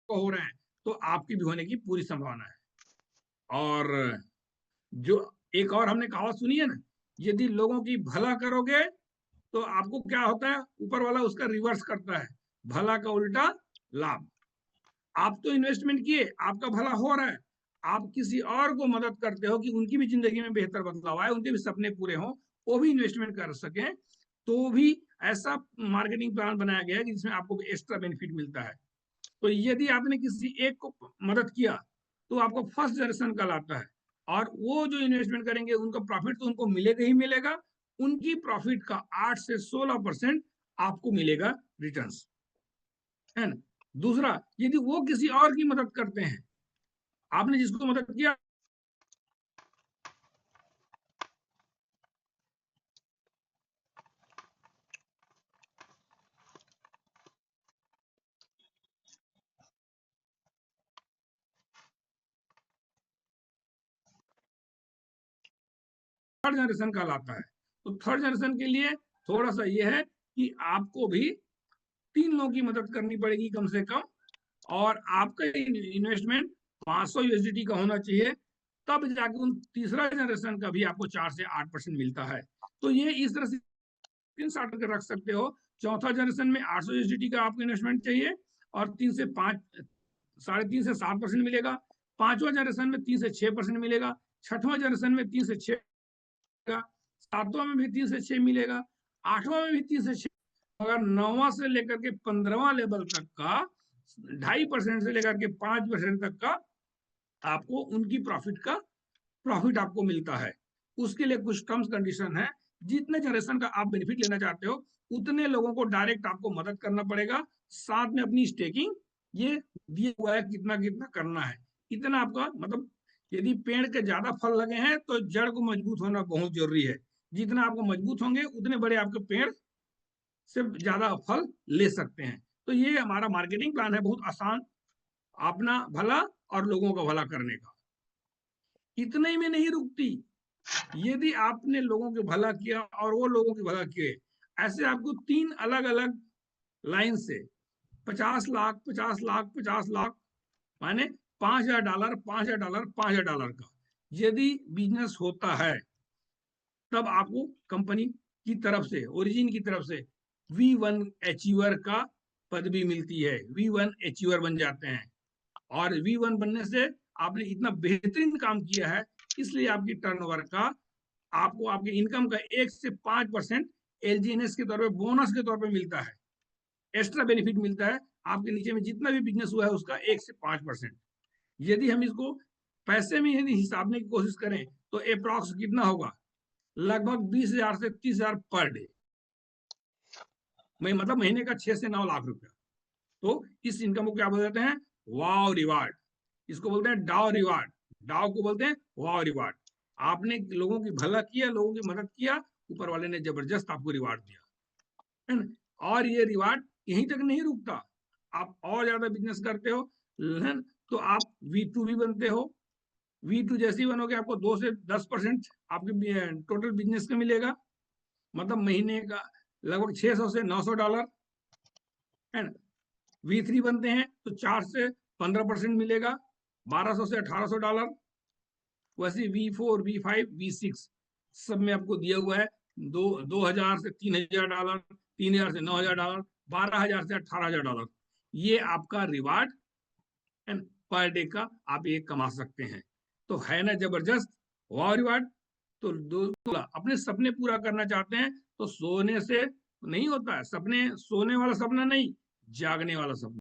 हो रहे हैं तो आपकी भी होने की पूरी संभावना है। और जो एक और हमने कहावत सुनी है ना, यदि लोगों की भला करोगे तो आपको क्या होता है, ऊपर वाला उसका रिवर्स करता है, भला का उल्टा लाभ। आप तो इन्वेस्टमेंट किए, आपका भला हो रहा है, आप किसी और को मदद करते हो कि उनकी भी जिंदगी में बेहतर बदलाव आए, उनके भी सपने पूरे हों, वो भी इन्वेस्टमेंट कर सकें, तो भी ऐसा मार्केटिंग प्लान बनाया गया है कि जिसमें आपको एक्स्ट्रा बेनिफिट मिलता है। तो यदि आपने किसी एक को मदद किया तो आपको फर्स्ट जनरेशन कल आता है, और वो जो इन्वेस्टमेंट करेंगे उनका प्रॉफिट तो उनको मिलेगा ही मिलेगा, उनकी प्रॉफिट का 8 से 16% आपको मिलेगा रिटर्न्स, है ना। दूसरा, यदि वो किसी और की मदद करते हैं, आपने जिसको मदद किया, थर्ड जनरेशन कहलाता है। तो थर्ड जनरेशन के लिए थोड़ा सा ये है कि आपको भी 3 लोगों की मदद करनी पड़ेगी कम से कम, और आपका इन्वेस्टमेंट 500 यूएसडीटी का होना चाहिए, तब जाके उन तीसरा जनरेशन का भी आपको 4 से 8% मिलता है। तो ये इस तरह से स्क्रीनशॉट करके रख सकते हो। चौथा जनरेशन में 800 यूएसडीटी का आपको इन्वेस्टमेंट चाहिए, और 3 से 5 3.5 से 7% मिलेगा। पांचवा जनरेशन में 3 से 6% मिलेगा। छठवां जनरेशन में 3 से 6 मिलेगा। सातवां में भी 3 से 6 मिलेगा। आठवां में भी 3 से 6, अगर 9वां से लेकर के 15वां लेवल तक का 2.5% से लेकर के 5% तक का आपको उनकी प्रॉफिट आपको मिलता है। उसके लिए कुछ टर्म्स कंडीशन है। जितने जनरेशन का आप बेनिफिट लेना चाहते हो उतने लोगों को डायरेक्ट आपको मदद करना पड़ेगा, साथ में अपनी स्टेकिंग ये दिया हुआ है कितना कितना करना है, इतना आपका मतलब। यदि पेड़ के ज्यादा फल लगे हैं तो जड़ को मजबूत होना बहुत जरूरी है। जितना आपको मजबूत होंगे उतने बड़े आपके पेड़ से ज्यादा फल ले सकते हैं। तो ये हमारा मार्केटिंग प्लान है, बहुत आसान, अपना भला और लोगों का भला करने का। इतने ही में नहीं रुकती, यदि आपने लोगों के भला किया और वो लोगों के भला किए, ऐसे आपको 3 अलग-अलग लाइन से 50 लाख 50 लाख 50 लाख, माने $5,000 $5,000 $5,000 का यदि बिजनेस होता है, तब आपको कंपनी की तरफ से, ओरिजिन की तरफ से V1 अचीवर का पदवी मिलती है। V1 अचीवर बन जाते हैं, और V1 बनने से आपने इतना बेहतरीन काम किया है, इसलिए आपकी टर्नओवर का आपको आपके इनकम का 1 से 5% एलजीएनएस के तौर पे, बोनस के तौर पे मिलता है, एक्स्ट्रा बेनिफिट मिलता है। आपके नीचे में जितना भी बिजनेस हुआ है उसका 1 से 5%। यदि हम इसको पैसे में यदि हिसाबने की कोशिश करें तो अप्रॉक्स कितना होगा, लगभग 20,000 से 30,000 पर डे, मतलब महीने का 6 से 9 लाख रुपया। तो इस इनकम को क्या बोलते हैं, वाव रिवार्ड। इसको बोलते हैं डाव रिवार्ड, डाव को बोलते हैं वाव रिवार्ड। आपने लोगों की भला किया, लोगों की मदद किया, ऊपर वाले ने जबरदस्त आपको रिवार्ड दिया, है ना। और ये रिवार्ड यहीं तक नहीं रुकता, आप और ज्यादा बिजनेस करते हो तो आप V2 भी बनते हो। V2 जैसे ही बनोगे आपको 2 से 10% आपके टोटल बिजनेस का मिलेगा, मतलब महीने का लगभग $600 से $900, है ना। V3 बनते हैं तो 4 से 15% मिलेगा, $1,200 से $1,800। वैसे V4 V5 V6 सब में आपको दिया हुआ है 2,000 से $3,000, 3,000 से $9,000, 12,000 से $18,000। ये आपका रिवार्ड पर डे का आप ये कमा सकते हैं। तो है ना जबरदस्त, वाह रिवार्ड। तो अपने सपने पूरा करना चाहते हैं तो सोने से नहीं होता है, सपने सोने वाला सपना नहीं, जागने वाला सपना।